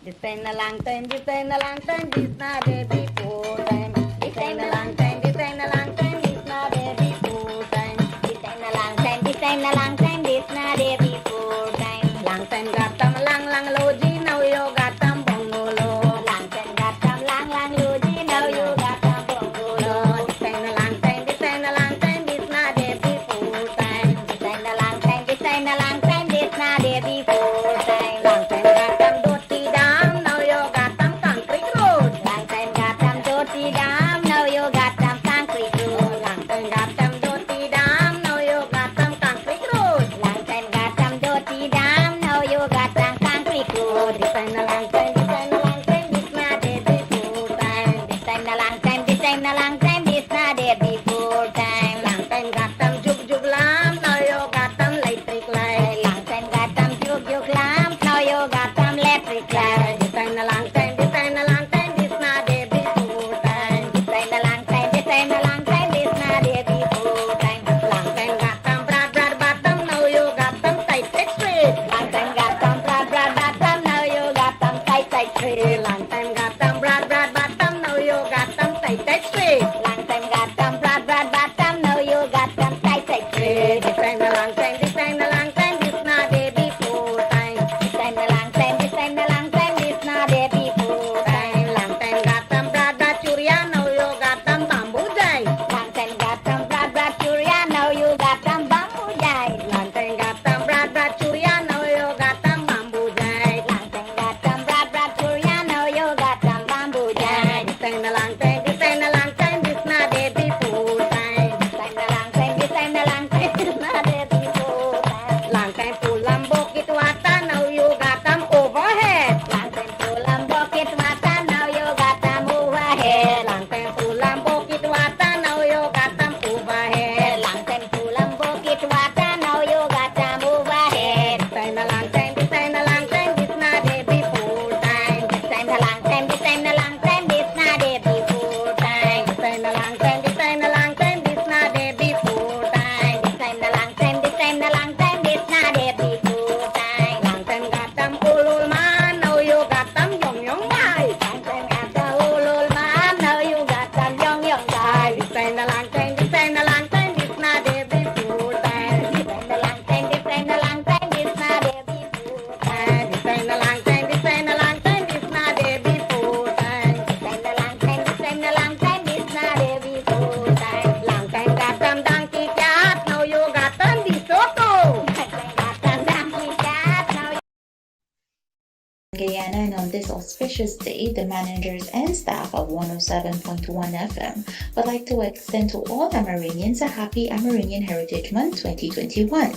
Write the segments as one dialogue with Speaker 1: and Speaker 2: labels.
Speaker 1: This ain't a long time, this ain't a long time, this not a before time. This ain't a long time, this ain't a long time, this not a before time. This ain't a long time, this ain't a long time, this not a before time. Long time got them lang logi, now you got them bongolo. Long time got them lang logi, now you got them bongolo. This ain't a long time, this ain't a long time, this not a before time. This ain't a long time, this ain't a long time, this not a before time. Long time got them dirty dam, now you got them concrete road. Long time got them dirty dam, now you got them concrete road. Long time got them dirty dam, now you got them concrete road. Long time got them dirty dam, now you got them concrete road. This ain't a long time, this ain't a long time, this not a before time. This ain't a long time, this ain't a long time, this not a before time. Long time got them jug lamp, now you got them electric light. Long time got them jug lamp, now you got them electric light. This ain't a long time, this ain't a long time, this not a before time. This ain't a long time, this ain't a long time, this not a before time. Long time got them broad bottom, now you got them tight straight. Long time got them broad bottom, now you got them tight straight. Long time got them broad bottom, now you got them tight straight. Long time got them broad bottom, now you got them tight straight. This ain't a long time, this ain't a long time, this not a before time. This ain't a long time, this ain't a long time, this not a before time. Long time got them broad churia, now you got them bamboo jai. Long time got them broad churia, now you got them bamboo jai. Long time got them broad churia, now you got them bamboo jai. Long time got them broad churia, now you got them bamboo jai. This ain't a long time, this ain't a long time, this not a before time. This ain't a long time, this ain't a long time, this not a before time. Long time pulang bukit wata, now you got them overhead. Long time pulang bukit wata, now you got them overhead. Long time pulang bukit wata, now you got them overhead. Long time pulang bukit wata, now you got them overhead. This ain't a long time, this ain't a long time, this not a before time. This ain't a long time, this ain't a long time, this not a before time. This ain't a long time, this ain't a long time, this not a before time. This ain't a long time, this ain't a long time, this not a before time. Long time got them ulul man, now you got them yong bye. Long time got the ulul man, now you got them yong bye. This ain't a long time, this ain't a long time, this not a before time. This ain't a long time, this ain't a long time, this not a before time. This ain't a long time, this ain't a long time, this not a before time. This ain't a long time, this ain't a long time, this not a before time. Long time got them donkey cat, now you got them DeSoto. Long time got them donkey cat, now you
Speaker 2: Guyana, and on this auspicious day, the managers and staff of 107.1 FM would like to extend to all Amerindians a happy Amerindian Heritage Month 2021.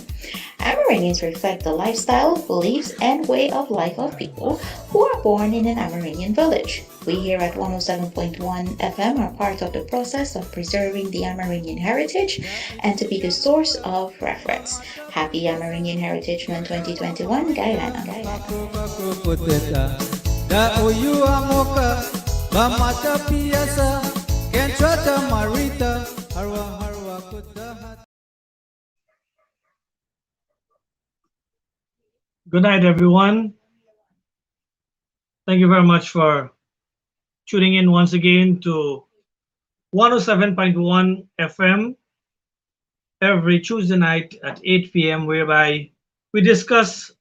Speaker 2: Amerindians reflect the lifestyle, beliefs, and way of life of people who are born in an Amerindian village. We here at 107.1 FM are part of the process of preserving the Amerindian heritage and to be the source of reference. Happy Amerindian Heritage Month 2021, Guyana.
Speaker 3: Good night, everyone. Thank you very much for tuning in once again to 107.1 FM every Tuesday night at 8 p.m., whereby we discuss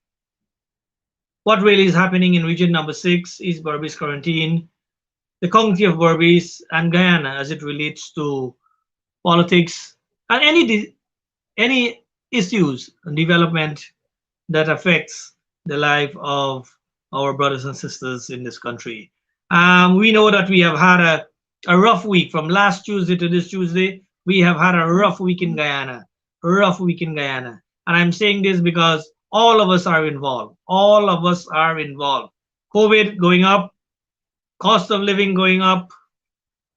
Speaker 3: what really is happening in region number 6, East Berbice Quarantine, the county of Berbice, and Guyana as it relates to politics and any issues and development that affects the life of our brothers and sisters in this country. We know that we have had a rough week from last Tuesday to this Tuesday. We have had a rough week in Guyana, And I'm saying this because all of us are involved. All of us are involved. COVID going up, cost of living going up,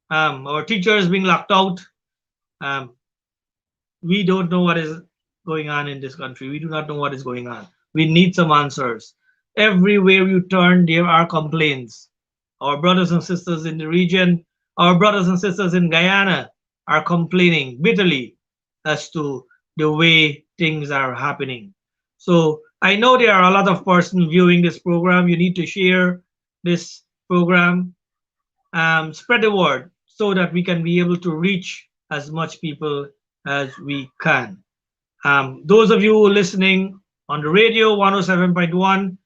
Speaker 3: our teachers being locked out. We don't know what is going on in this country. We do not know what is going on. We need some answers. Everywhere you turn, there are complaints. Our brothers and sisters in the region, our brothers and sisters in Guyana are complaining bitterly as to the way things are happening. So I know there are a lot of persons viewing this program. You need to share this program, spread the word so that we can be able to reach as much people as we can. Those of you listening on the radio 107.1,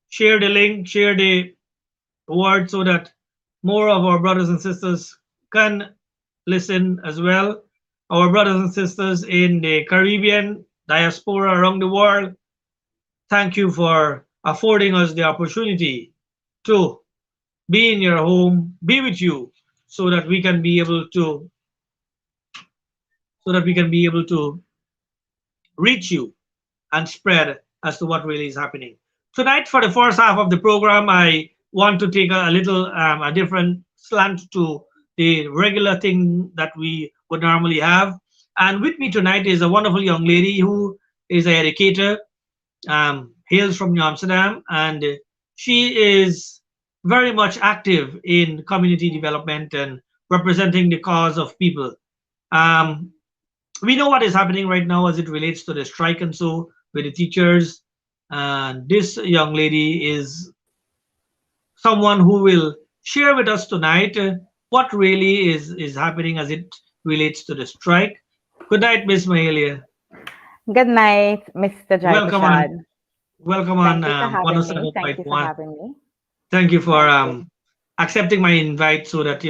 Speaker 3: share the link, share the word so that more of our brothers and sisters can listen as well. Our brothers and sisters in the Caribbean diaspora around the world, thank you for affording us the opportunity to be in your home, be with you, so that we can be able to reach you and spread as to what really is happening. Tonight, for the first half of the program, I want to take a little a different slant to the regular thing that we would normally have. And with me tonight is a wonderful young lady who is an educator, hails from New Amsterdam, and she is very much active in community development and representing the cause of people. Um, we know what is happening right now as it relates to the strike and so with the teachers. And this young lady is someone who will share with us tonight what really is happening as it relates to the strike. Good night, Miss Mahalia.
Speaker 4: Good night, Mr.
Speaker 3: Welcome on.
Speaker 4: Jaiprashad.
Speaker 3: Welcome on
Speaker 4: Thank you for having me. Thank you for
Speaker 3: 107.1.
Speaker 4: having me.
Speaker 3: Thank you for
Speaker 4: Thank you.
Speaker 3: accepting my invite so that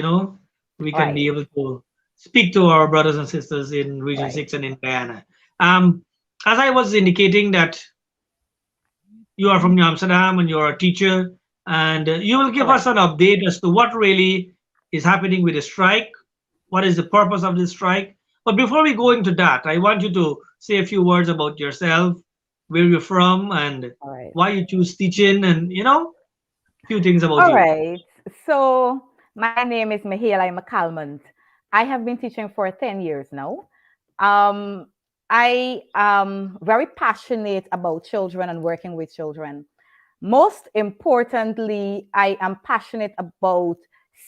Speaker 3: we can be
Speaker 4: Right,
Speaker 3: able to speak to our brothers and sisters in Region
Speaker 4: right,
Speaker 3: 6 and in Guyana. Um, as I was indicating that you are from New Amsterdam and you're a teacher, and you will give us
Speaker 4: correct.
Speaker 3: an update as to what really is happening with the strike, what is the purpose of the strike. But before we go into that, I want you to say a few words about yourself, where you're from, and
Speaker 4: All right.
Speaker 3: why you choose teaching, and few things about
Speaker 4: All
Speaker 3: you.
Speaker 4: right. So my name is Mihaela McCalmont. I have been teaching for 10 years now. Um, I am very passionate about children and working with children. Most importantly, I am passionate about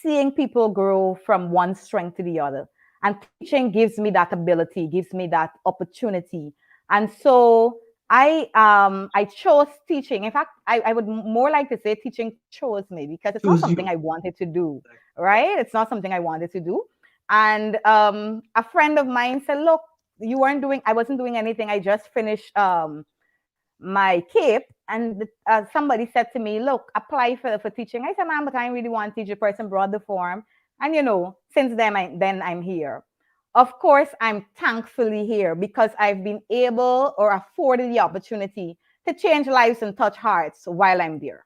Speaker 4: seeing people grow from one strength to the other. And teaching gives me that ability, gives me that opportunity. And so I chose teaching. In fact, I would more like to say teaching chose me because it's not
Speaker 3: Choose
Speaker 4: something
Speaker 3: you.
Speaker 4: I wanted to do, right? It's not something I wanted to do. And a friend of mine said, "Look, I wasn't doing anything. I just finished my CAPE, and somebody said to me, "Look, apply for teaching." I said, "Ma'am, but I really want to teach." A person brought the form, and since then I'm here. Of course, I'm thankfully here because I've been able or afforded the opportunity to change lives and touch hearts while I'm there.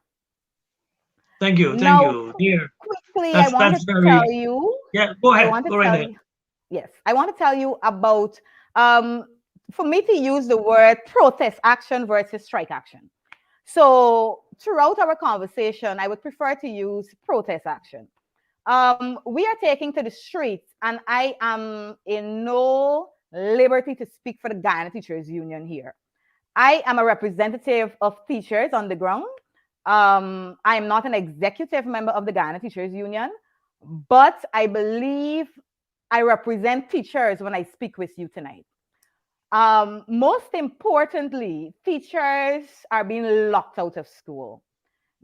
Speaker 3: Thank
Speaker 4: Now,
Speaker 3: you, dear.
Speaker 4: quickly,
Speaker 3: That's very yeah. Go
Speaker 4: I
Speaker 3: ahead,
Speaker 4: want to
Speaker 3: go right
Speaker 4: tell
Speaker 3: ahead.
Speaker 4: you, yes, I want to tell you about, um, for me to use the word protest action versus strike action. So throughout our conversation, I would prefer to use protest action. We are taking to the streets, and I am in no liberty to speak for the Guyana Teachers Union here. I am a representative of teachers on the ground. I am not an executive member of the Guyana Teachers Union, but I believe I represent teachers when I speak with you tonight. Most importantly, teachers are being locked out of school.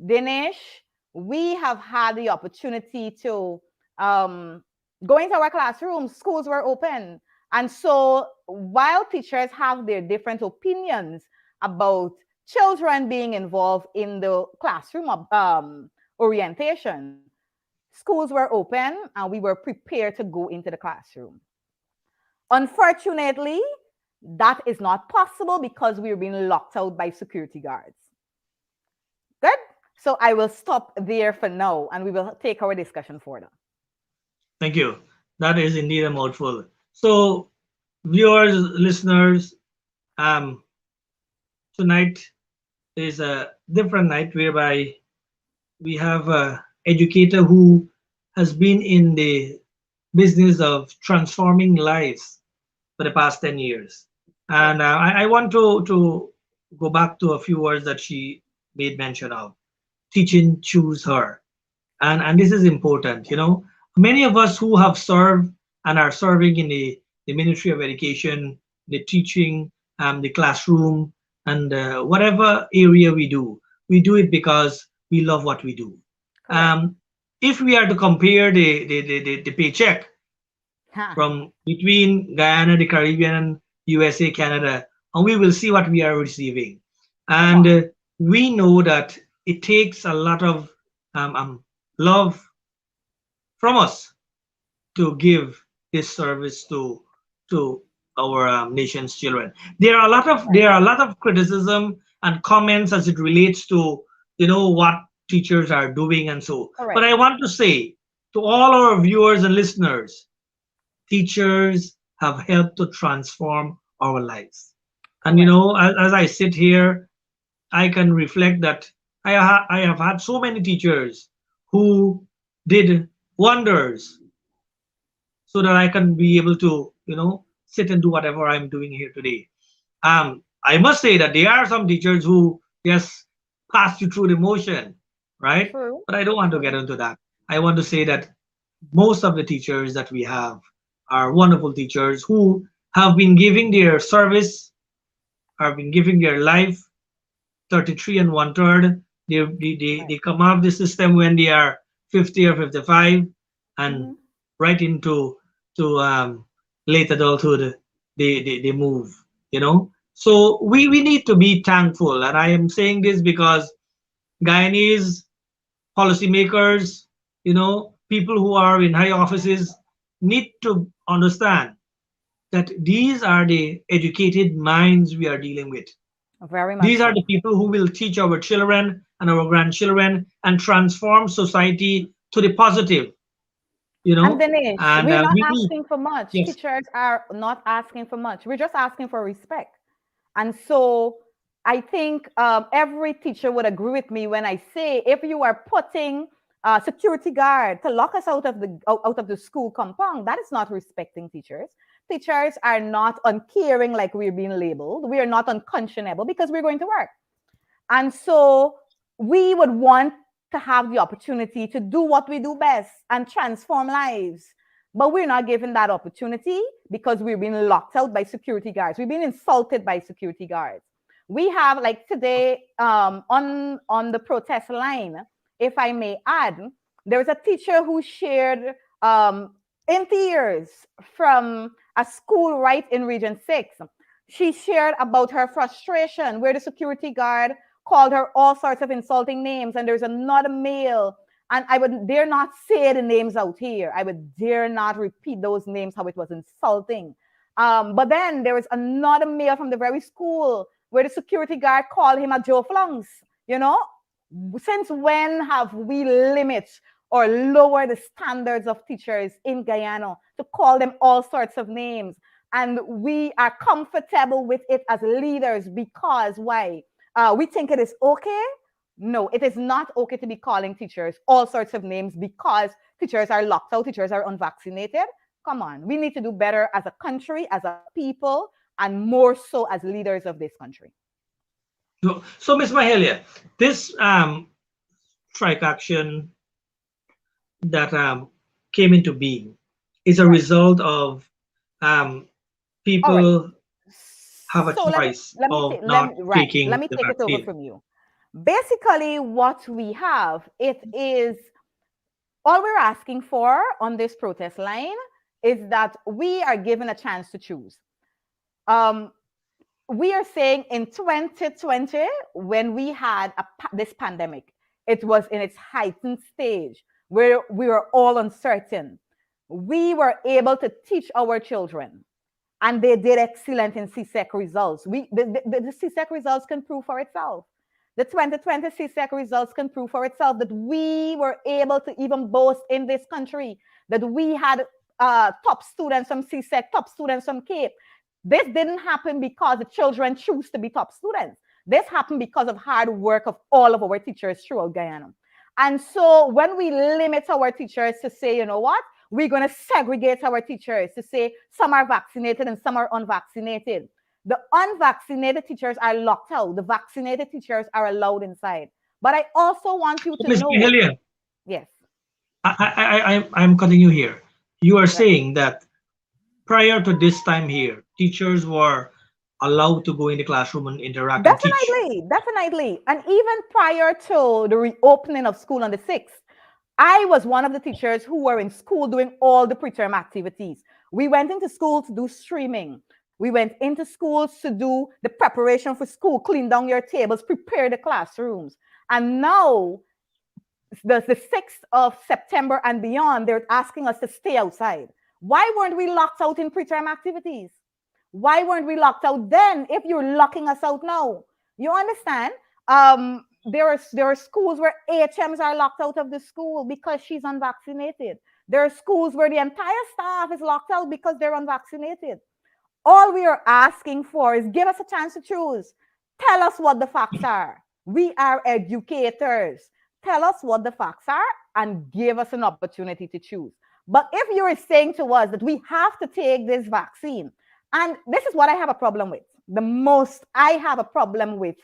Speaker 4: Dinesh, we have had the opportunity to go into our classrooms. Schools were open. And so while teachers have their different opinions about children being involved in the classroom orientation, schools were open and we were prepared to go into the classroom. Unfortunately, that is not possible because we are being locked out by security guards. Good. So I will stop there for now and we will take our discussion further.
Speaker 3: Thank you. That is indeed a mouthful. So, viewers, listeners, um, tonight is a different night whereby we have a educator who has been in the business of transforming lives for the past 10 years.
Speaker 4: Yes.
Speaker 3: And I want to go back to a few words that she made mention of. Teaching choose her. And this is important. Many of us who have served and are serving in the Ministry of Education, the teaching, the classroom, and whatever area we do it because we love what we do.
Speaker 4: Correct.
Speaker 3: If we are to compare the paycheck
Speaker 4: Huh.
Speaker 3: from between Guyana, the Caribbean, USA, Canada, and we will see what we are receiving.
Speaker 4: Come
Speaker 3: And
Speaker 4: on.
Speaker 3: we know that it takes a lot of love from us to give this service to our nation's children.
Speaker 4: Right.
Speaker 3: There are a lot of criticism and comments as it relates to what teachers are doing and so. But
Speaker 4: Correct.
Speaker 3: I want to say to all our viewers and listeners, teachers have helped to transform our lives. And
Speaker 4: Correct.
Speaker 3: as I sit here, I can reflect that I have had so many teachers who did wonders so that I can be able to, sit and do whatever I'm doing here today. I must say that there are some teachers who just pass you through the motion, right?
Speaker 4: True.
Speaker 3: But I don't want to get
Speaker 4: True.
Speaker 3: into that. I want to say that most of the teachers that we have are wonderful teachers who have been giving their service, have been giving their life 33 and one third.
Speaker 4: Right.
Speaker 3: They come out of the system when they are 50 or 55 and
Speaker 4: Mm-hmm.
Speaker 3: right into to late adulthood they move, you know. So we need to be thankful. And I am saying this because Guyanese policymakers, people who are in high offices need to understand that these are the educated minds we are dealing with.
Speaker 4: Very much
Speaker 3: These are
Speaker 4: so.
Speaker 3: the people who will teach our children and our grandchildren and transform society to the positive,
Speaker 4: And Dinesh,
Speaker 3: and
Speaker 4: we're not
Speaker 3: we need,
Speaker 4: asking for much.
Speaker 3: yes.
Speaker 4: Teachers are not asking for much. We're just asking for respect. And so I think every teacher would agree with me when I say if you are putting a security guard to lock us out of the school compound, that is not respecting teachers. Teachers are not uncaring like we're being labeled. We are not unconscionable because we're going to work. And so we would want to have the opportunity to do what we do best and transform lives. But we're not given that opportunity because we're being locked out by security guards. We've been insulted by security guards. We have, like today, on the protest line, if I may add, there was a teacher who shared in tears from a school right in Region 6. She shared about her frustration where the security guard called her all sorts of insulting names, and there's another male, and I would dare not say the names out here. I would dare not repeat those names, how it was insulting. But then there was another male from the very school where the security guard called him a Joe Flunks. Since when have we limit or lower the standards of teachers in Guyana to call them all sorts of names? And we are comfortable with it as leaders because why? We think it is okay. No, it is not okay to be calling teachers all sorts of names because teachers are locked out, teachers are unvaccinated. Come on, we need to do better as a country, as a people, and more so as leaders of this country.
Speaker 3: So Ms. Mahalia, this strike action that came into being is a
Speaker 4: Right.
Speaker 3: result of
Speaker 4: All right.
Speaker 3: people have a
Speaker 4: So let me
Speaker 3: choice
Speaker 4: let me
Speaker 3: of
Speaker 4: take let
Speaker 3: not
Speaker 4: me right. Let
Speaker 3: taking
Speaker 4: me
Speaker 3: the
Speaker 4: take it over
Speaker 3: vaccine.
Speaker 4: from you. Basically, what we have, it is all we're asking for on this protest line is that we are given a chance to choose. Um, we are saying in 2020, when we had this pandemic, it was in its heightened stage where we were all uncertain. We were able to teach our children, and they did excellent in CSEC results. The CSEC results can prove for itself. The 2020 CSEC results can prove for itself that we were able to even boast in this country that we had top students from CSEC, top students from CAPE. This didn't happen because the children choose to be top students. This happened because of hard work of all of our teachers throughout Guyana. And so when we limit our teachers to say, you know what, we're going to segregate our teachers to say some are vaccinated and some are unvaccinated. The unvaccinated teachers are locked out. The vaccinated teachers are allowed inside. But I also want you
Speaker 3: So
Speaker 4: to
Speaker 3: Ms.
Speaker 4: know,
Speaker 3: Mahalia,
Speaker 4: yes,
Speaker 3: I'm cutting you here. You are
Speaker 4: right,
Speaker 3: saying that prior to this time here, teachers were allowed to go in the classroom and interact and teach.
Speaker 4: Definitely, definitely. And even prior to the reopening of school on the 6th, I was one of the teachers who were in school doing all the preterm activities. We went into school to do streaming. We went into schools to do the preparation for school, clean down your tables, prepare the classrooms. And now, the 6th of September and beyond, they're asking us to stay outside. Why weren't we locked out in preterm activities? Why weren't we locked out then if you're locking us out now? You understand? There are schools where HMs are locked out of the school because she's unvaccinated. There are schools where the entire staff is locked out because they're unvaccinated. All we are asking for is give us a chance to choose. Tell us what the facts are. We are educators. Tell us what the facts are and give us an opportunity to choose. But if you're saying to us that we have to take this vaccine, and this is what I have a problem with, the most I have a problem with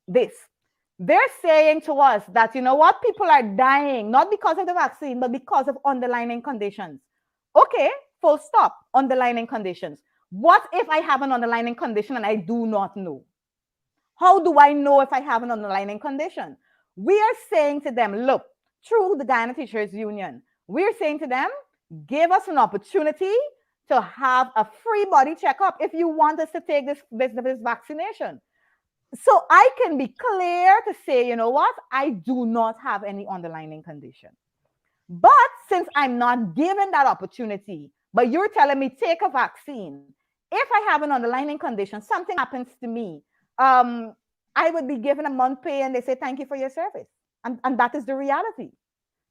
Speaker 4: this. They're saying to us that, you know what, people are dying, not because of the vaccine, but because of underlying conditions. Okay, full stop, underlying conditions. What if I have an underlying condition and I do not know? How do I know if I have an underlying condition? We are saying to them, look, through the Guyana Teachers Union, we're saying to them, give us an opportunity to have a free body checkup if you want us to take this vaccination. So I can be clear to say, you know what, I do not have any underlying condition. But since I'm not given that opportunity, but you're telling me take a vaccine, if I have an underlying condition, something happens to me, I would be given a month pay and they say, thank you for your service. And that is the reality.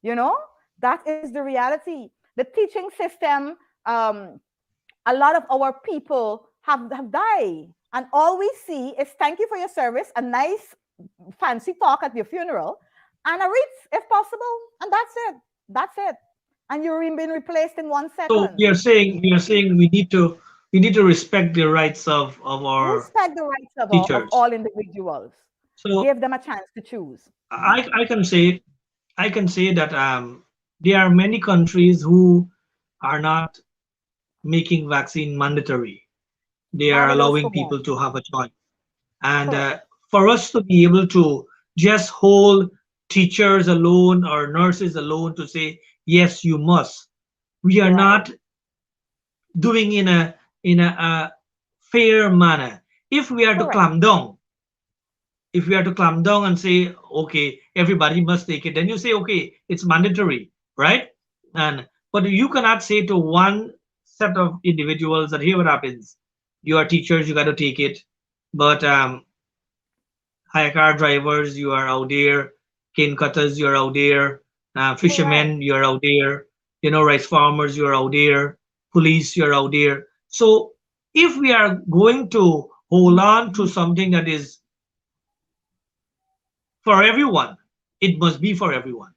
Speaker 4: You know, that is the reality. The teaching system, a lot of our people have died. And all we see is thank you for your service, a nice fancy talk at your funeral, and a wreath if possible. And that's it. That's it. And you're being replaced in 1 second.
Speaker 3: So you're saying we need to respect the rights of our
Speaker 4: respect the rights of
Speaker 3: teachers.
Speaker 4: all individuals.
Speaker 3: So
Speaker 4: give them a chance to choose.
Speaker 3: I can say that there are many countries who are not making vaccine mandatory. They are allowing people to have a choice. And for us to be able to just hold teachers alone or nurses alone to say, yes, you must, we are not doing in a fair manner. If we are to clamp down, and say, okay, everybody must take it, then you say, okay, it's mandatory, right? But you cannot say to one set of individuals that here what happens. You are teachers, you got to take it. But hire car drivers, you are out there. Cane cutters, you're out there. Fishermen, you're out there. Rice farmers, you're out there. Police, you're out there. So if we are going to hold on to something that is for everyone, it must be for everyone.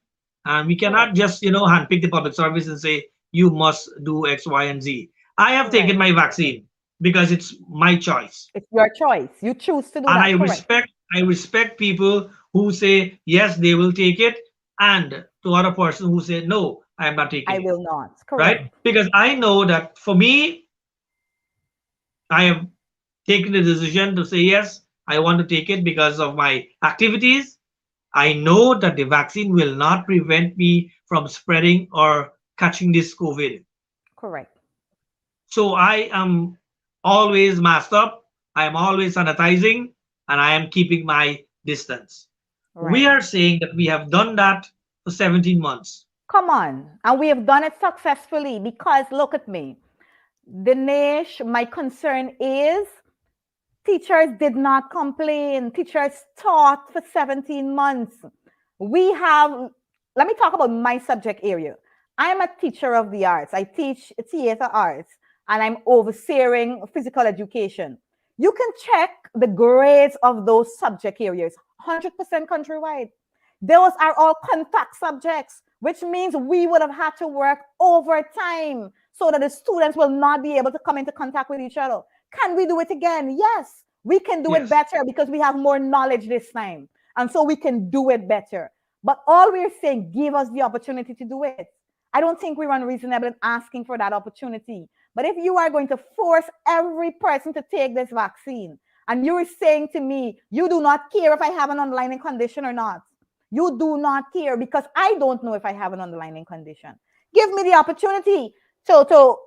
Speaker 3: And we cannot just, handpick the public service and say, you must do X, Y, and Z. I have taken my vaccine because it's my choice.
Speaker 4: It's your choice. You choose to do
Speaker 3: and
Speaker 4: that.
Speaker 3: I respect people who say yes, they will take it, and to other person who say no, I am not taking it.
Speaker 4: I will not. Correct.
Speaker 3: Right? Because I know that for me, I have taken the decision to say yes, I want to take it because of my activities. I know that the vaccine will not prevent me from spreading or catching this COVID.
Speaker 4: Correct.
Speaker 3: So I am always masked up. I am always sanitizing, and I am keeping my distance. We are saying that we have done that for 17 months.
Speaker 4: Come on. And we have done it successfully because look at me. Dinesh, my concern is teachers did not complain. Teachers taught for 17 months. Let me talk about my subject area. I am a teacher of the arts. I teach theater arts and I'm overseeing physical education. You can check the grades of those subject areas, 100% countrywide. Those are all contact subjects, which means we would have had to work overtime so that the students will not be able to come into contact with each other. Can we do it again? Yes, we can do it better because we have more knowledge this time. And so we can do it better. But all we're saying, give us the opportunity to do it. I don't think we're unreasonable in asking for that opportunity. But if you are going to force every person to take this vaccine, and you're saying to me, you do not care if I have an underlying condition or not. You do not care because I don't know if I have an underlying condition. Give me the opportunity to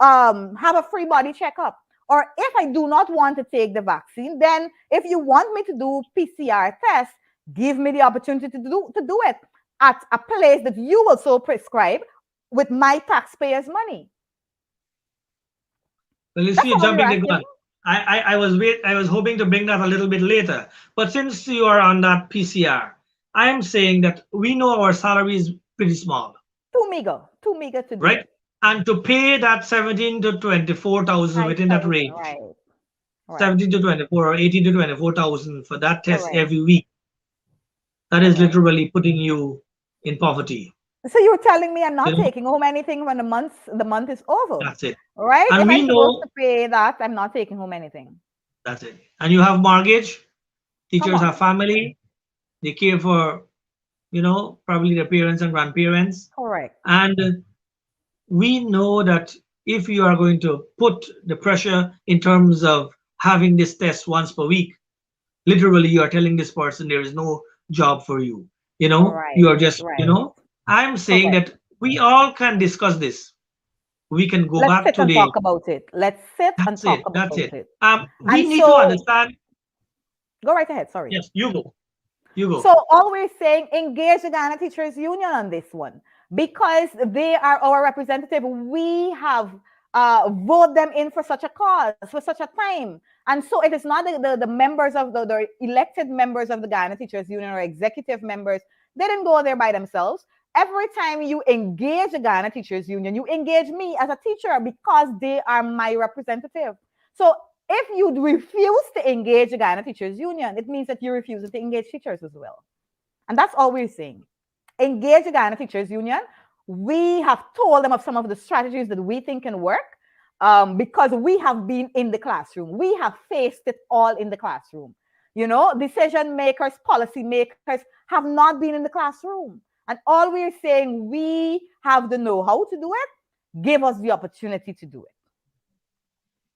Speaker 4: have a free body checkup. Or if I do not want to take the vaccine, then if you want me to do PCR tests, give me the opportunity to do it at a place that you will so prescribe with my taxpayers' money.
Speaker 3: Well, you see, you're jumping the gun. I was hoping to bring that a little bit later. But since you are on that PCR, I am saying that we know our salary is pretty small.
Speaker 4: Too meager to do.
Speaker 3: Right? And to pay that 17 to 24,000 within that range.
Speaker 4: Right.
Speaker 3: 17 to 24 or 18 to 24,000 for that test every week. That is literally putting you in poverty.
Speaker 4: So you're telling me I'm not taking home anything when the month is over.
Speaker 3: That's it.
Speaker 4: Right?
Speaker 3: And
Speaker 4: if
Speaker 3: we
Speaker 4: I'm
Speaker 3: know
Speaker 4: supposed to pay that, I'm not taking home anything.
Speaker 3: That's it. And you have mortgage. Teachers have family. They care for, probably their parents and grandparents.
Speaker 4: Correct.
Speaker 3: And we know that if you are going to put the pressure in terms of having this test once per week, literally you are telling this person there is no job for you. You are just, I'm saying that we all can discuss this. We can go back
Speaker 4: sit
Speaker 3: today.
Speaker 4: And talk about it. Let's sit and talk about it.
Speaker 3: We need to understand.
Speaker 4: Go right ahead. Sorry.
Speaker 3: Yes, you go. You go.
Speaker 4: So always saying engage the Ghana Teachers Union on this one because they are our representative. We have voted them in for such a cause, for such a time. And so it is not the members of the elected members of the Ghana Teachers Union or executive members. They didn't go there by themselves. Every time you engage the Ghana Teachers Union, you engage me as a teacher because they are my representative. So if you refuse to engage the Ghana Teachers Union, it means that you refuse to engage teachers as well. And that's all we're saying. Engage the Ghana Teachers Union. We have told them of some of the strategies that we think can work because we have been in the classroom. We have faced it all in the classroom. Decision makers, policy makers have not been in the classroom. And all we're saying, we have the know-how to do it. Give us the opportunity to do it.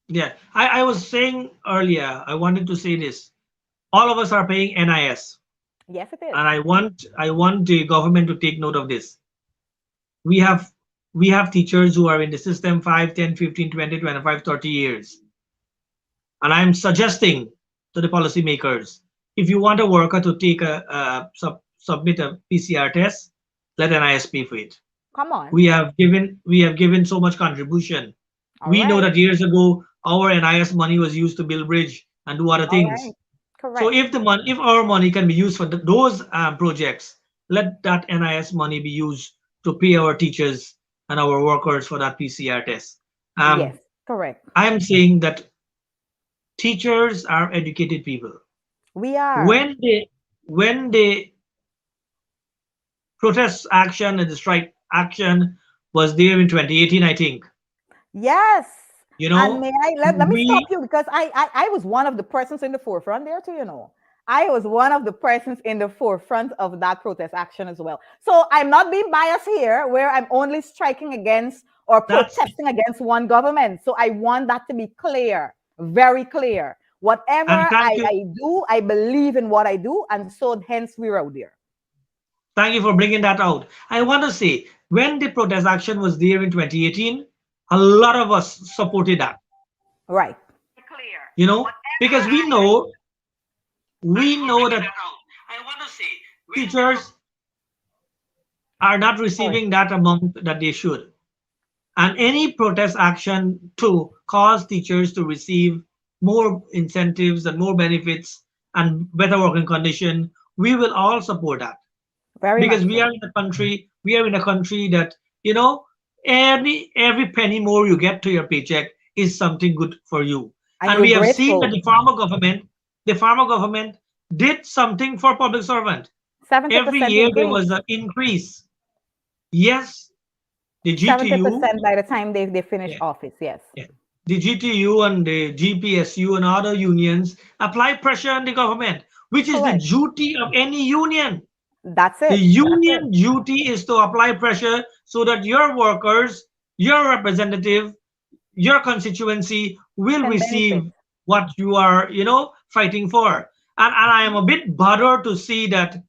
Speaker 3: Yeah, I was saying earlier, I wanted to say this. All of us are paying NIS.
Speaker 4: Yes, it is.
Speaker 3: And I want the government to take note of this. We have teachers who are in the system 5, 10, 15, 20, 25, 30 years. And I'm suggesting to the policymakers, if you want a worker to take submit a PCR test, let NIS pay for it.
Speaker 4: Come on.
Speaker 3: We have given so much contribution. We know that years ago, our NIS money was used to build bridge and do other things.
Speaker 4: Correct.
Speaker 3: So if our money can be used for those projects, let that NIS money be used to pay our teachers and our workers for that PCR test.
Speaker 4: Yes, correct.
Speaker 3: I'm saying that teachers are educated people.
Speaker 4: We are.
Speaker 3: When the protest action and the strike action was there in 2018, I think.
Speaker 4: Yes. And may let me stop you because I was one of the persons in the forefront there too, I was one of the persons in the forefront of that protest action as well. So I'm not being biased here where I'm only striking against or protesting against one government. So I want that to be clear, very clear. Whatever I do, I believe in what I do. And so hence we're out there.
Speaker 3: Thank you for bringing that out. I want to say, when the protest action was there in 2018, a lot of us supported that.
Speaker 4: Right.
Speaker 3: Clear. Because we know that teachers are not receiving that amount that they should. And any protest action to cause teachers to receive more incentives and more benefits and better working condition, we will all support that. Because we are in a country that, every penny more you get to your paycheck is something good for you. And we have seen that the farmer government did something for public servant. Every year there was an increase. Yes, the GTU
Speaker 4: 70% by the time they finish office. Yes.
Speaker 3: Yeah. The GTU and the GPSU and other unions apply pressure on the government, which is the duty of any union.
Speaker 4: That's it.
Speaker 3: The union duty is to apply pressure so that your workers, your representative, your constituency will
Speaker 4: Can
Speaker 3: receive
Speaker 4: benefit.
Speaker 3: what you are, fighting for. And I am a bit bothered to see that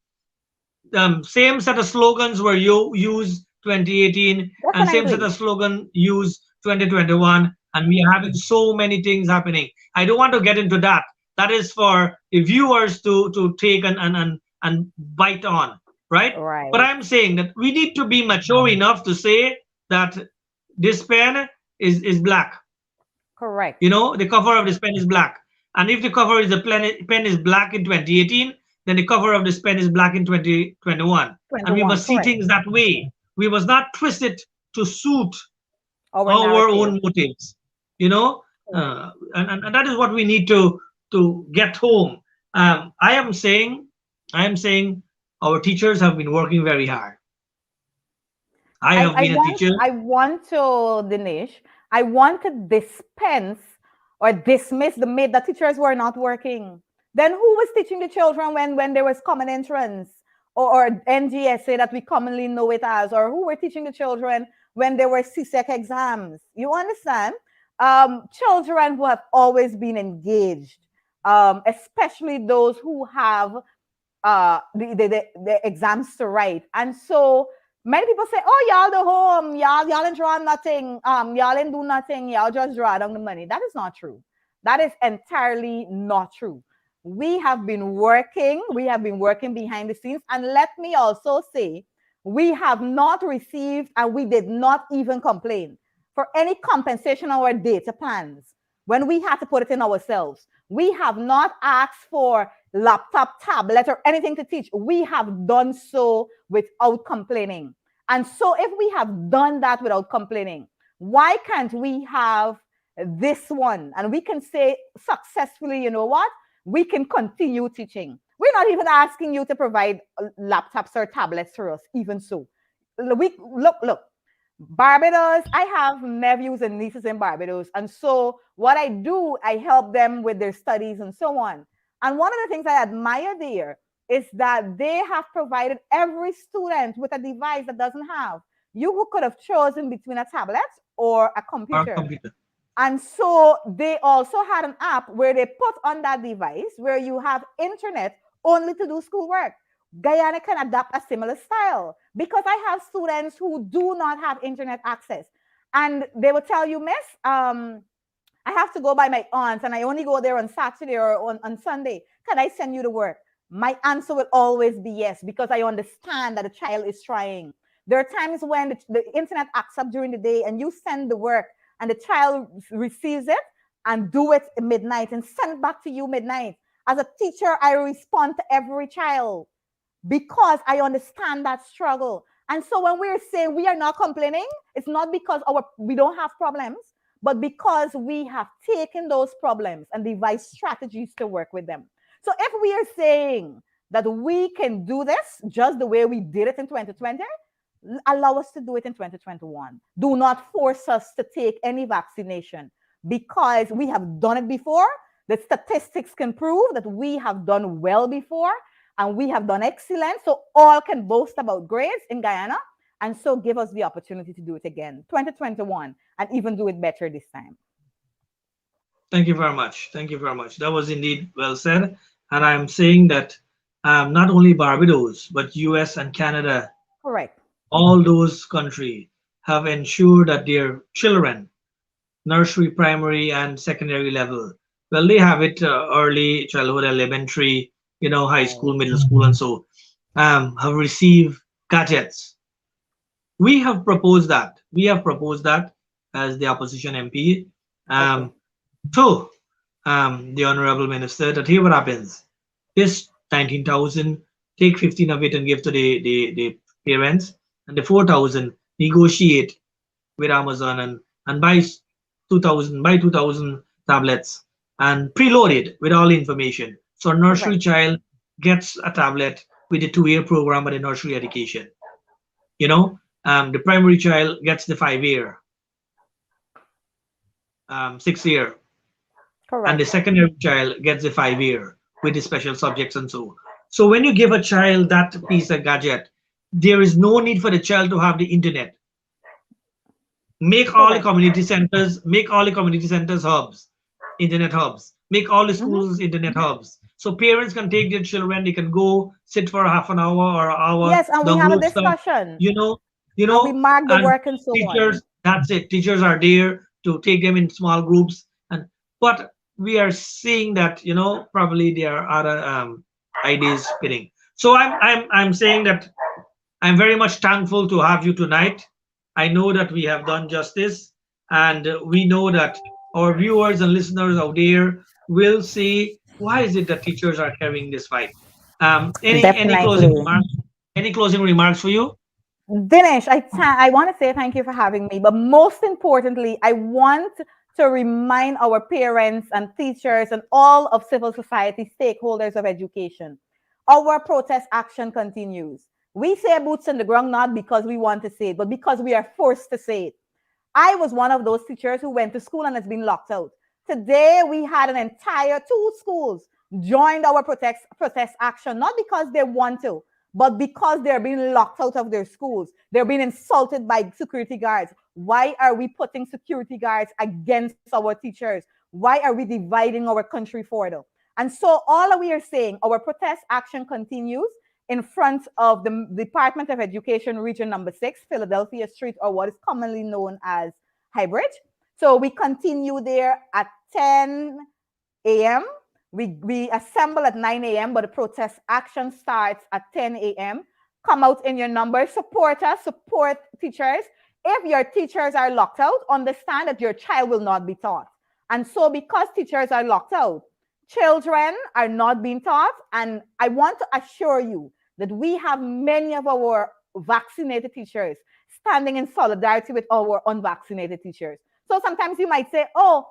Speaker 3: same set of slogans were used 2018 and same set
Speaker 4: Definitely.
Speaker 3: of slogan used 2021, and we are having so many things happening. I don't want to get into that. That is for the viewers to take and bite on, right? But
Speaker 4: Right.
Speaker 3: I'm saying that we need to be mature enough to say that this pen is black.
Speaker 4: Correct.
Speaker 3: The cover of this pen is black. And if the cover is the pen is black in 2018, then the cover of this pen is black in 2021. And we
Speaker 4: 21.
Speaker 3: must see
Speaker 4: Correct.
Speaker 3: things that way. We must not twist it to suit
Speaker 4: Our
Speaker 3: our
Speaker 4: narrative.
Speaker 3: own motives. You know,
Speaker 4: Correct.
Speaker 3: and that is what we need to get home. I am saying our teachers have been working very hard. I have
Speaker 4: I
Speaker 3: been a
Speaker 4: want
Speaker 3: teacher.
Speaker 4: I want to, Dinesh, I want to dispense or dismiss the myth that teachers were not working. Then who was teaching the children when there was common entrance or NGSA that we commonly know it as, or who were teaching the children when there were CSEC exams? You understand? Children who have always been engaged, especially those who have the exams to write. And so many people say, oh, y'all the home, y'all ain't draw nothing, y'all ain't do nothing, y'all just draw down the money. That is not true. That is entirely not true. We have been working behind the scenes. And let me also say, we have not received and we did not even complain for any compensation on our data plans when we had to put it in ourselves. We have not asked for laptop, tablet, or anything to teach. We have done so without complaining. And so if we have done that without complaining, why can't we have this one? And we can say successfully, you know what? We can continue teaching. We're not even asking you to provide laptops or tablets for us, even so. Look, Barbados, I have nephews and nieces in Barbados. And so what I do, I help them with their studies and so on. And one of the things I admire there is that they have provided every student with a device that doesn't have. You who could have chosen between a tablet or a
Speaker 3: Our
Speaker 4: computer.
Speaker 3: computer.
Speaker 4: And so they also had an app where they put on that device where you have internet only to do schoolwork. Guyana can adopt a similar style because I have students who do not have internet access. And they will tell you, miss, I have to go by my aunts and I only go there on Saturday or on Sunday. Can I send you the work? My answer will always be yes, because I understand that the child is trying. There are times when the internet acts up during the day and you send the work and the child receives it and do it at midnight and send it back to you midnight. As a teacher, I respond to every child because I understand that struggle. And so when we're saying we are not complaining, it's not because we don't have problems, but because we have taken those problems and devised strategies to work with them. So if we are saying that we can do this just the way we did it in 2020, allow us to do it in 2021. Do not force us to take any vaccination because we have done it before. The statistics can prove that we have done well before and we have done excellent. So all can boast about grades in Guyana. And so give us the opportunity to do it again, 2021, and even do it better this time.
Speaker 3: Thank you very much. Thank you very much. That was indeed well said. And I'm saying that not only Barbados, but US and Canada,
Speaker 4: Correct.
Speaker 3: all those countries have ensured that their children, nursery, primary, and secondary level, well, they have it early childhood, elementary, high school, middle school, and so have received gadgets. We have proposed that. As the opposition MP to the honorable minister that here what happens. This 19,000, take 15 of it and give to the parents, and the 4,000 negotiate with Amazon and buy 2,000 tablets and preload it with all information. So a nursery child gets a tablet with a 2-year program of the nursery education. The primary child gets the 5-year, 6-year, and the secondary child gets the 5-year with the special subjects and so. So when you give a child that piece of gadget, there is no need for the child to have the internet. Make all the
Speaker 4: Correct.
Speaker 3: community centers, hubs, internet hubs. Make all the
Speaker 4: Mhm.
Speaker 3: schools internet hubs. So parents can take their children, they can go sit for half an hour or an hour,
Speaker 4: Yes, and we have a
Speaker 3: download stuff,
Speaker 4: discussion
Speaker 3: you know,
Speaker 4: and we mark the
Speaker 3: and
Speaker 4: work and so on.
Speaker 3: teachers, that's it. Teachers are there to take them in small groups. And but we are seeing that, probably there are other ideas spinning. So I'm saying that I'm very much thankful to have you tonight. I know that we have done justice, and we know that our viewers and listeners out there will see why is it that teachers are carrying this fight. Any closing
Speaker 4: Definitely.
Speaker 3: remarks? Any closing remarks for you?
Speaker 4: Dinesh, I want to say thank you for having me, but most importantly, I want to remind our parents and teachers and all of civil society stakeholders of education. Our protest action continues. We say boots on the ground not because we want to say it, but because we are forced to say it. I was one of those teachers who went to school and has been locked out. Today, we had an entire two schools joined our protest action, not because they want to, but because they're being locked out of their schools. They're being insulted by security guards. Why are we putting security guards against our teachers? Why are we dividing our country further? And so, all we are saying, our protest action continues in front of the Department of Education, Region Number 6, Philadelphia Street, or what is commonly known as High Bridge. So we continue there at 10 a.m. We assemble at 9 a.m., but the protest action starts at 10 a.m. Come out in your numbers, support us, support teachers. If your teachers are locked out, understand that your child will not be taught. And so, because teachers are locked out, children are not being taught. And I want to assure you that we have many of our vaccinated teachers standing in solidarity with our unvaccinated teachers. So sometimes you might say, oh,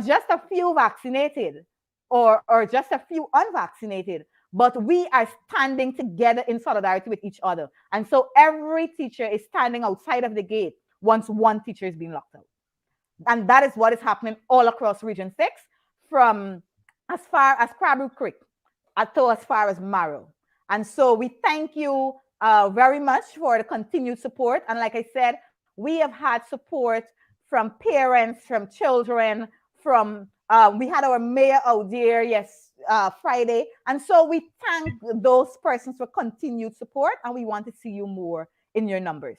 Speaker 4: just a few vaccinated or just a few unvaccinated. But we are standing together in solidarity with each other. And so every teacher is standing outside of the gate once one teacher is being locked out. And that is what is happening all across Region 6, from as far as Crabtree Creek to as far as Marrow. And so we thank you very much for the continued support. And like I said, we have had support from parents, from children, from we had our mayor out there, yes, Friday. And so we thank those persons for continued support, and we want to see you more in your numbers.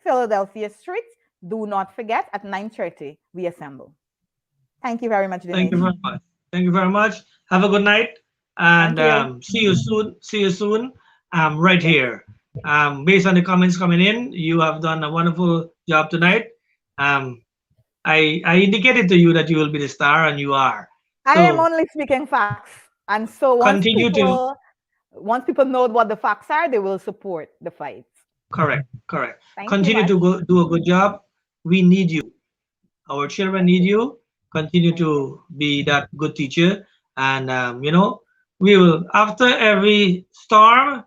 Speaker 4: Philadelphia Street, do not forget at 9:30 we assemble. Thank you very much,
Speaker 3: Thank you
Speaker 4: Dinesh.
Speaker 3: very much. Thank you very much. Have a good night,
Speaker 4: Thank
Speaker 3: and
Speaker 4: you.
Speaker 3: see you soon. See you soon. Right
Speaker 4: Yes.
Speaker 3: here. Based on the comments coming in, you have done a wonderful job tonight. Um, I indicated to you that you will be the star, and you are.
Speaker 4: I am
Speaker 3: So
Speaker 4: only speaking facts. And so
Speaker 3: continue to
Speaker 4: once people know what the facts are, they will support the fight.
Speaker 3: correct, correct.
Speaker 4: Thank you
Speaker 3: Continue
Speaker 4: much.
Speaker 3: to go do a good job. We need you. Our children need you. Continue
Speaker 4: Thank you.
Speaker 3: to be that good teacher, and we will. After every storm,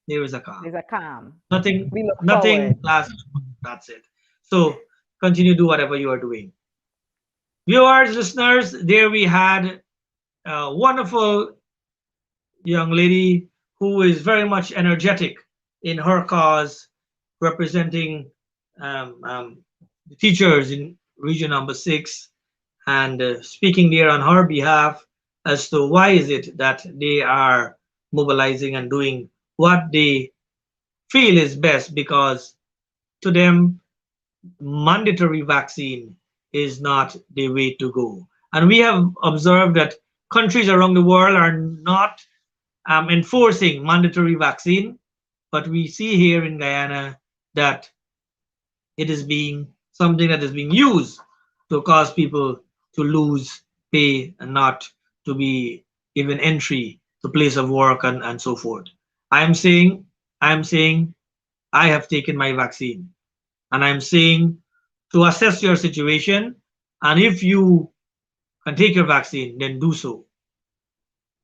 Speaker 3: there is a calm.
Speaker 4: There's a calm.
Speaker 3: Nothing,
Speaker 4: We look
Speaker 3: nothing
Speaker 4: forward.
Speaker 3: lasts. That's it. So continue do whatever you are doing. Viewers, listeners, there we had a wonderful young lady who is very much energetic in her cause, representing the teachers in region number 6, and speaking there on her behalf as to why is it that they are mobilizing and doing what they feel is best, because to them mandatory vaccine is not the way to go. And we have observed that countries around the world are not enforcing mandatory vaccine, but we see here in Guyana that it is being something that is being used to cause people to lose pay and not to be given entry to place of work and so forth. I'm saying, I'm saying I have taken my vaccine, and I'm saying to assess your situation, and if you can take your vaccine, then do so.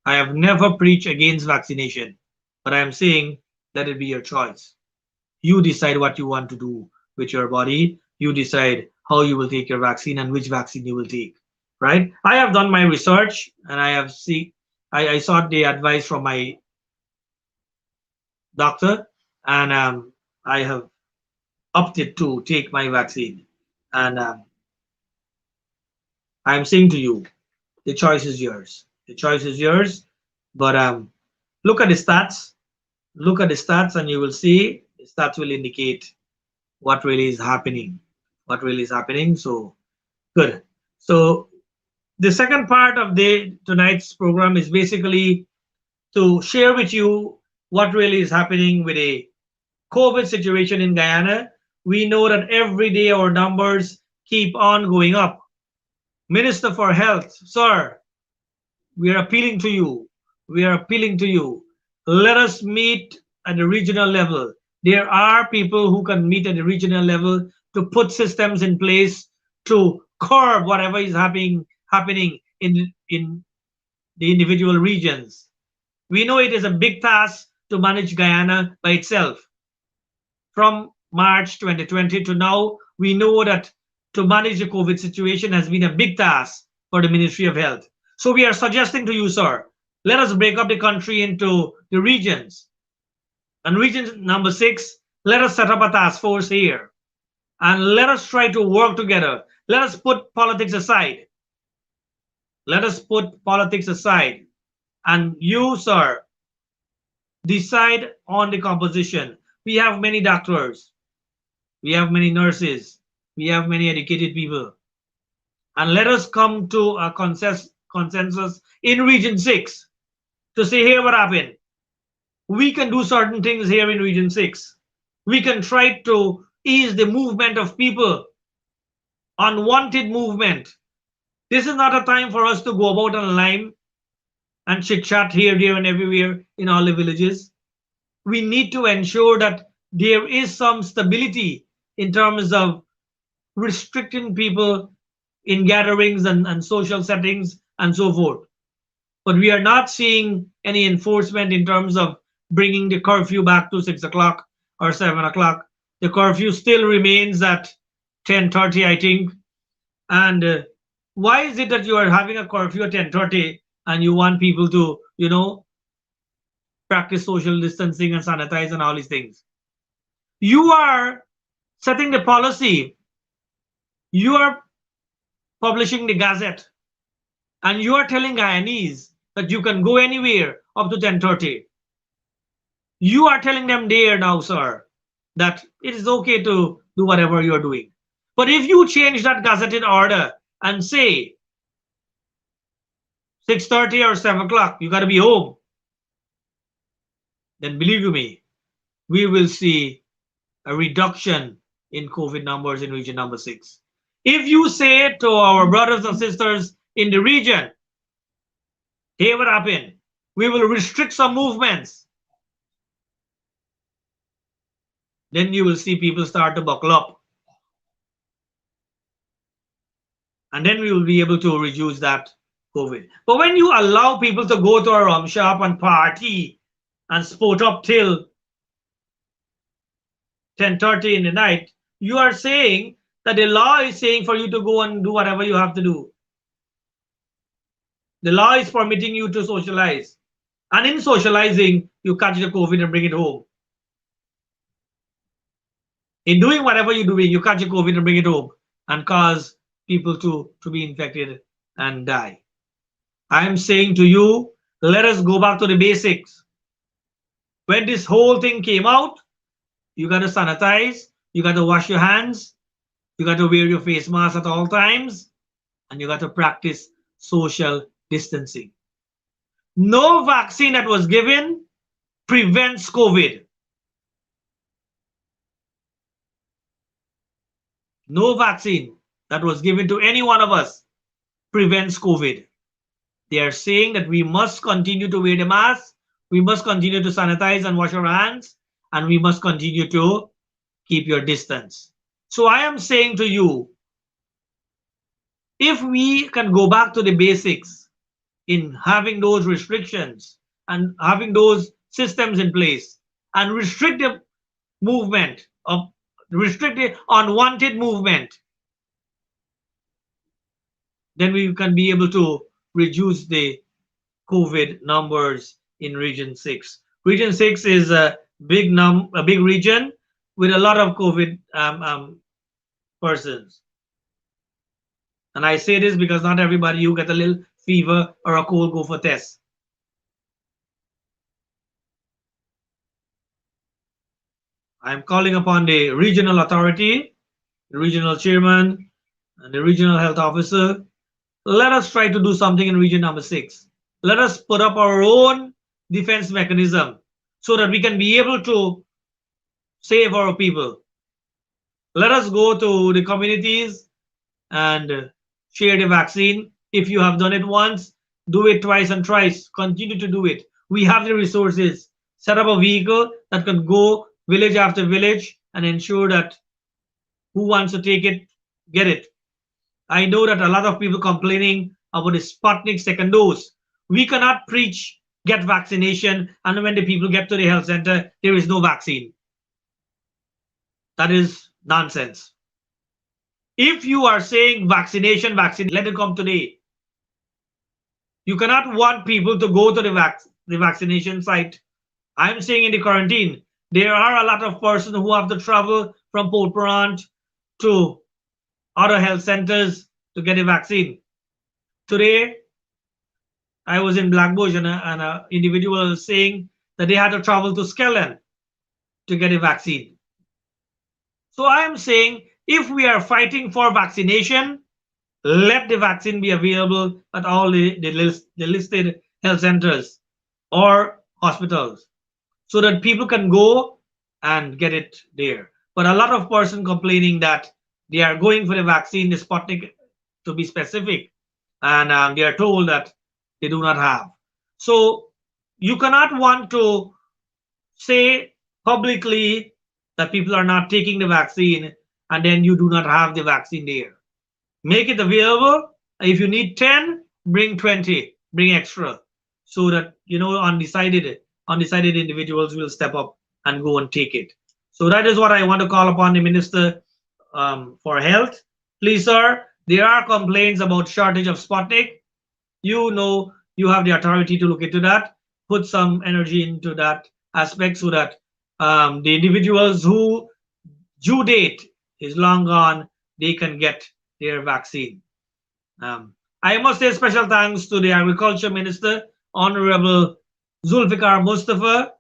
Speaker 3: I have never preached against vaccination, but I am saying let it be your choice. You decide what you want to do with your body. You decide how you will take your vaccine and which vaccine you will take. Right? I have done my research, and I sought the advice from my doctor, and I have opted to take my vaccine. And I'm saying to you, the choice is yours. The choice is yours. But look at the stats. Look at the stats, and you will see the stats will indicate what really is happening. What really is happening. So good. So the second part of the tonight's program is basically to share with you what really is happening with a COVID situation in Guyana. We know that every day our numbers keep on going up. Minister for Health, sir, we are appealing to you. We are appealing to you. Let us meet at the regional level. There are people who can meet at the regional level to put systems in place to curb whatever is happening in the individual regions. We know it is a big task to manage Guyana by itself. From March 2020 to now, we know that to manage the COVID situation has been a big task for the Ministry of Health. So we are suggesting to you, sir, let us break up the country into the regions. And region number 6, let us set up a task force here. And let us try to work together. Let us put politics aside. Let us put politics aside. And you, sir, decide on the composition. We have many doctors. We have many nurses. We have many educated people. And let us come to a consensus in Region 6 to say, here what happened. We can do certain things here in Region 6. We can try to ease the movement of people, unwanted movement. This is not a time for us to go about online and chit chat here, there, and everywhere in all the villages. We need to ensure that there is some stability in terms of restricting people in gatherings and social settings and so forth. But we are not seeing any enforcement in terms of bringing the curfew back to 6 o'clock or 7 o'clock. The curfew still remains at 10:30, I think. And why is it that you are having a curfew at 10:30 and you want people to, practice social distancing and sanitize and all these things? You are setting the policy. You are publishing the gazette, and you are telling Guyanese that you can go anywhere up to 10:30. You are telling them there now, sir, that it is okay to do whatever you're doing. But if you change that gazetted order and say 6:30 or 7 o'clock, you got to be home, then believe you me, we will see a reduction in COVID numbers in region number 6. If you say to our brothers and sisters in the region, hey, what happened? We will restrict some movements. Then you will see people start to buckle up. And then we will be able to reduce that COVID. But when you allow people to go to a rum shop and party and sport up till 10:30 in the night, you are saying that the law is saying for you to go and do whatever you have to do. The law is permitting you to socialize. And in socializing, you catch the COVID and bring it home. In doing whatever you're doing, you catch the COVID and bring it home and cause people to be infected and die. I'm saying to you, let us go back to the basics. When this whole thing came out, you got to sanitize, you got to wash your hands, you got to wear your face mask at all times, and you got to practice social distancing. No vaccine that was given prevents COVID. No vaccine that was given to any one of us prevents COVID. They are saying that we must continue to wear the mask, we must continue to sanitize and wash our hands, and we must continue to keep your distance. So I am saying to you, if we can go back to the basics in having those restrictions and having those systems in place and restrict the unwanted movement, then we can be able to reduce the COVID numbers in Region 6. Region 6 is a big region with a lot of COVID persons. And I say this because not everybody who get a little fever or a cold go for tests. I'm calling upon the regional authority, the regional chairman, and the regional health officer. Let us try to do something in region number 6. Let us put up our own defense mechanism so that we can be able to save our people. Let us go to the communities and share the vaccine. If you have done it once, do it twice and thrice. Continue to do it. We have the resources. Set up a vehicle that can go village after village and ensure that who wants to take it, get it. I know that a lot of people complaining about the Sputnik second dose. We cannot preach get vaccination and when the people get to the health center, there is no vaccine. That is nonsense. If you are saying vaccination, let it come today. You cannot want people to go to the vaccination site. I'm saying in the quarantine, there are a lot of persons who have to travel from Port Parent to other health centers to get a vaccine. Today, I was in Blackbush and an individual was saying that they had to travel to Skellen to get a vaccine. So I am saying if we are fighting for vaccination, let the vaccine be available at all the listed health centers or hospitals so that people can go and get it there. But a lot of persons complaining that they are going for the vaccine, the Sputnik to be specific, and they are told that they do not have. So you cannot want to say publicly that people are not taking the vaccine and then you do not have the vaccine there. Make it available. If you need 10, bring 20, bring extra, so that undecided individuals will step up and go and take it. So that is what I want to call upon the Minister for Health. Please, sir, there are complaints about shortage of Sputnik. You know you have the authority to look into that. Put some energy into that aspect so that the individuals who due date is long gone, they can get their vaccine. I must say special thanks to the Agriculture Minister, Honorable Zulfikar Mustafa,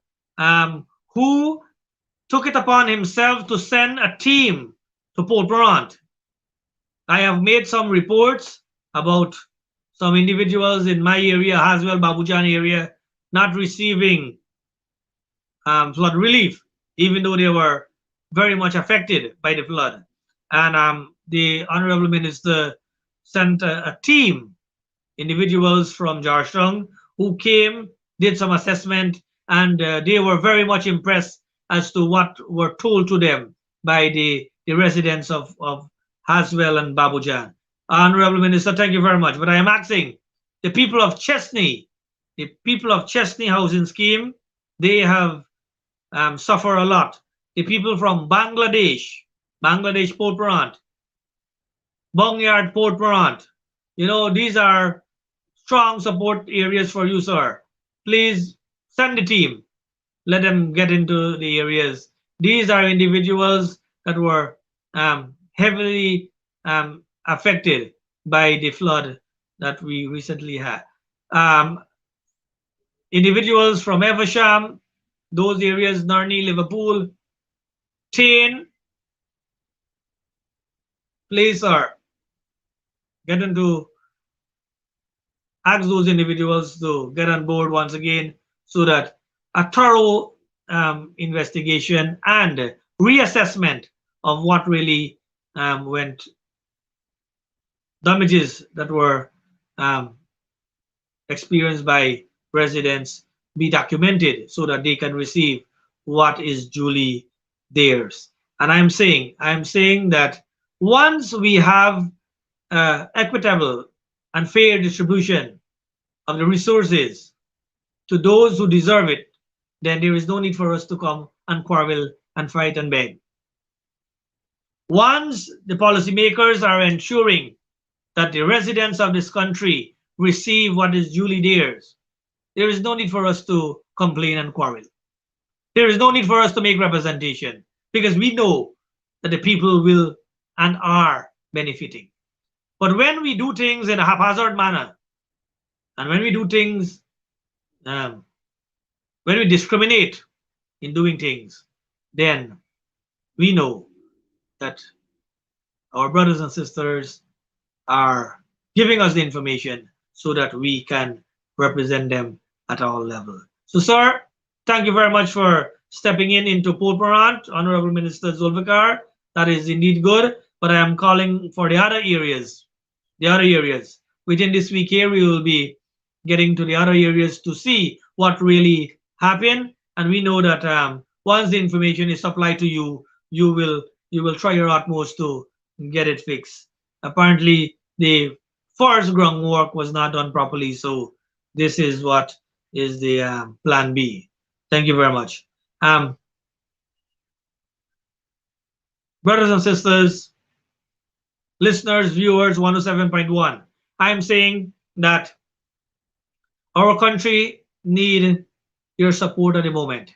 Speaker 3: who took it upon himself to send a team to Port Parent. I have made some reports about some individuals in my area, Haswell, Babujan area, not receiving flood relief, even though they were very much affected by the flood. And the Honorable Minister sent a team, individuals from Georgetown, who came, did some assessment, and they were very much impressed as to what were told to them by the residents of Haswell and Babujan. Honorable Minister, thank you very much. But I am asking the people of Chesney, Housing Scheme, they have suffered a lot. The people from Bangladesh, Port Parent, Bongyard, Port Parent, these are strong support areas for you, sir. Please send the team. Let them get into the areas. These are individuals that were heavily affected by the flood that we recently had. Individuals from Eversham, those areas, Narni, Liverpool, Tain, please, sir, get into, ask those individuals to get on board once again so that a thorough investigation and reassessment of what really went, damages that were experienced by residents be documented so that they can receive what is duly theirs. And I'm saying that once we have equitable and fair distribution of the resources to those who deserve it, then there is no need for us to come and quarrel and fight and beg. Once the policymakers are ensuring that the residents of this country receive what is duly theirs, there is no need for us to complain and quarrel. There is no need for us to make representation because we know that the people will and are benefiting. But when we do things in a haphazard manner, and when we do things, um, when we discriminate in doing things, then we know that our brothers and sisters are giving us the information so that we can represent them at all levels. So, sir, thank you very much for stepping in into Pulparant, Honorable Minister Zulfikar. That is indeed good, but I am calling for the other areas. The other areas. Within this week here, we will be getting to the other areas to see what really happened. And we know that once the information is supplied to you, you will you will try your utmost to get it fixed. Apparently, the first groundwork was not done properly, so this is what is the plan B. Thank you very much. Um, Brothers and sisters, listeners, viewers, 107.1. I'm saying that our country need your support at the moment.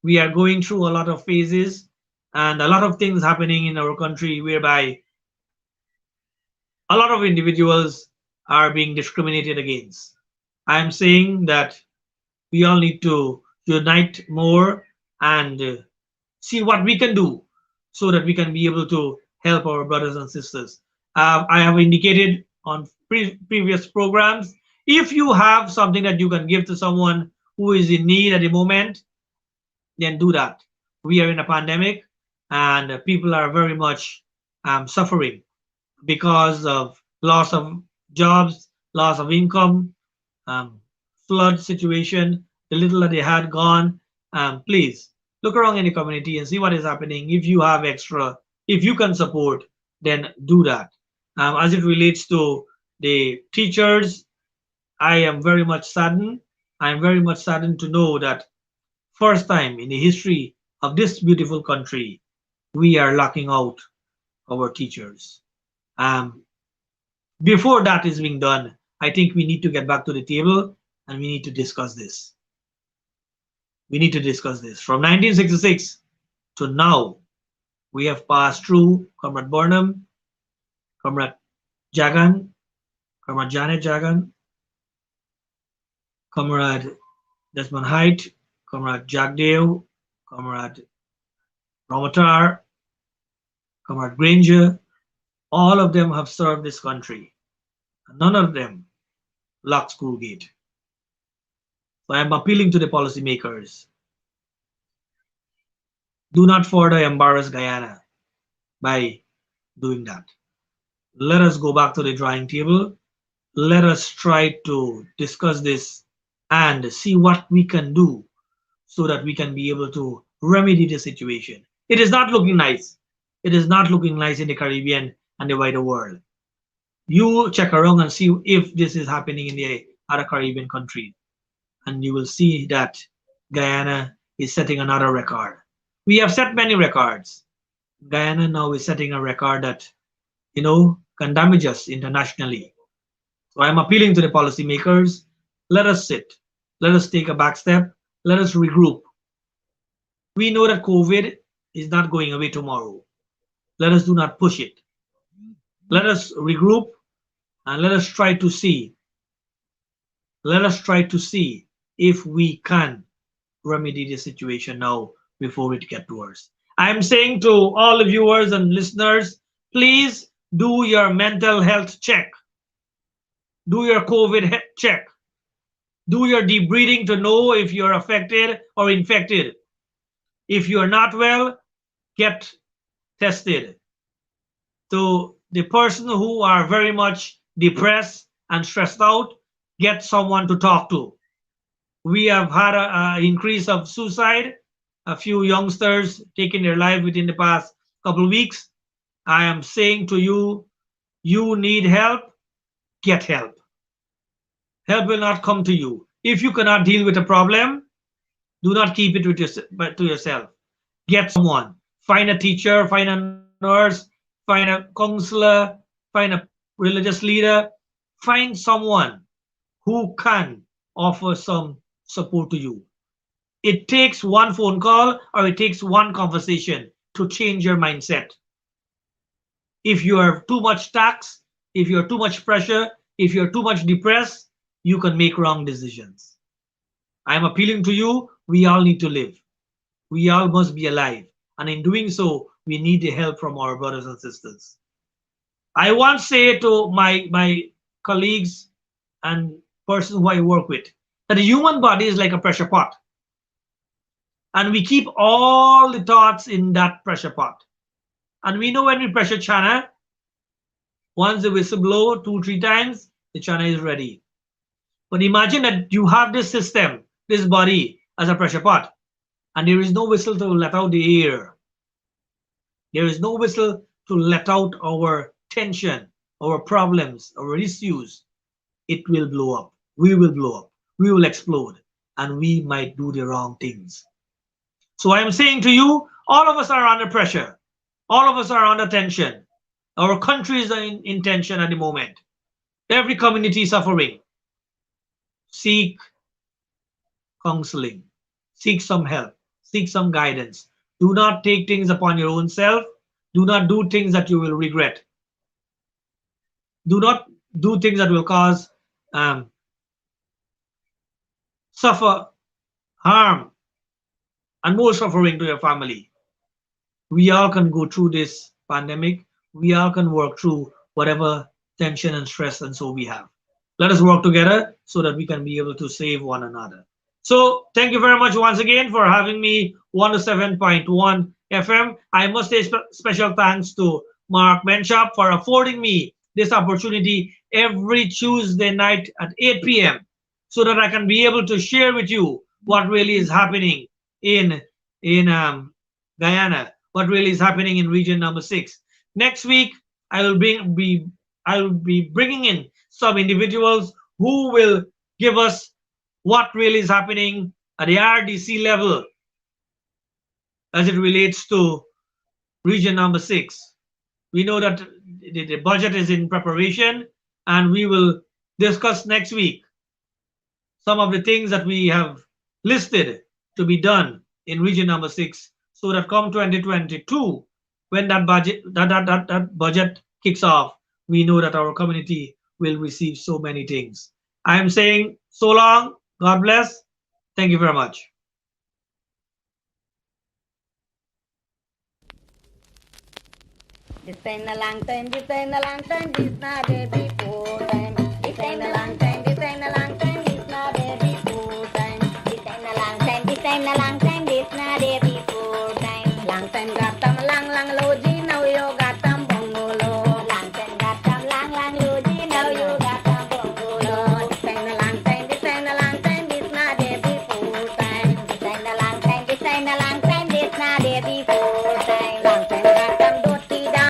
Speaker 3: We are going through a lot of phases and a lot of things happening in our country whereby a lot of individuals are being discriminated against. I'm saying that we all need to unite more and see what we can do so that we can be able to help our brothers and sisters. I have indicated on previous programs, if you have something that you can give to someone who is in need at the moment, then do that. We are in a pandemic and people are very much suffering because of loss of jobs, loss of income, um, flood situation, the little that they had gone. Please look around in the community and see what is happening. If you have extra, if you can support, then do that. As it relates to the teachers, I am very much saddened. I am very much saddened to know that first time in the history of this beautiful country, we are locking out our teachers. Um, Before that is being done, I think we need to get back to the table and we need to discuss this. We need to discuss this. From 1966 to now, we have passed through Comrade Burnham, Comrade Jagan, Comrade Janet Jagan, Comrade Desmond Height, Comrade Jagdeo, Comrade Romatar, Comrade Granger. All of them have served this country. None of them locked school gate. So I am appealing to the policymakers. Do not further embarrass Guyana by doing that. Let us go back to the drawing table. Let us try to discuss this and see what we can do so that we can be able to remedy the situation. It is not looking nice. It is not looking nice in the Caribbean and the wider world. You check around and see if this is happening in the other Caribbean countries, and you will see that Guyana is setting another record. We have set many records. Guyana now is setting a record that, can damage us internationally. So I'm appealing to the policymakers. Let us sit. Let us take a back step. Let us regroup. We know that COVID is not going away tomorrow. Let us do not push it. Let us regroup and let us try to see. Let us try to see if we can remedy the situation now before it gets worse. I'm saying to all the viewers and listeners, please do your mental health check. Do your COVID check. Do your deep breathing to know if you're affected or infected. If you're not well, get tested. To the person who are very much depressed and stressed out, get someone to talk to. We have had an increase of suicide, a few youngsters taking their life within the past couple of weeks. I am saying to you, you need help, get help. Help will not come to you. If you cannot deal with a problem, do not keep it to yourself. Get someone. Find a teacher, find a nurse, find a counselor, find a religious leader. Find someone who can offer some support to you. It takes one phone call or it takes one conversation to change your mindset. If you have too much tax, if you're too much pressure, if you're too much depressed, you can make wrong decisions. I'm appealing to you. We all need to live. We all must be alive. And in doing so, we need the help from our brothers and sisters. I once say to my colleagues and persons who I work with that the human body is like a pressure pot. And we keep all the thoughts in that pressure pot. And we know when we pressure channel, once the whistle blow 2-3 times, the channel is ready. But imagine that you have this system, this body as a pressure pot, and there is no whistle to let out the air. There is no whistle to let out our tension, our problems, our issues. It will blow up. We will blow up. We will explode. And we might do the wrong things. So I am saying to you, all of us are under pressure. All of us are under tension. Our country is in tension at the moment. Every community is suffering. Seek counseling. Seek some help. Seek some guidance. Do not take things upon your own self. Do not do things that you will regret. Do not do things that will cause suffer, harm, and more suffering to your family. We all can go through this pandemic. We all can work through whatever tension and stress and so we have. Let us work together so that we can be able to save one another. So thank you very much once again for having me 107.1 FM. I must say special thanks to Mark Benchop for affording me this opportunity every Tuesday night at 8 p.m. so that I can be able to share with you what really is happening in Guyana, what really is happening in region number 6. Next week, I will be bringing in some individuals who will give us what really is happening at the RDC level as it relates to region number 6. We know that the budget is in preparation, and we will discuss next week some of the things that we have listed to be done in region number 6, so that come 2022, when that budget kicks off, we know that our community will receive so many things. I am saying so long. God bless. Thank you very much.
Speaker 1: This ain't a long time, this ain't a long time, this not baby full time. This ain't a long time, this ain't a long time, this not baby full time. This ain't a long time, this ain't a long time, this not baby full time. Long time got them lang loji, now you got them bongolo. Long time got them lang loji, now you got them bongolo. This ain't a long time, this ain't a long time, this not baby full time. This ain't a long time, this ain't a long time, this not baby full time.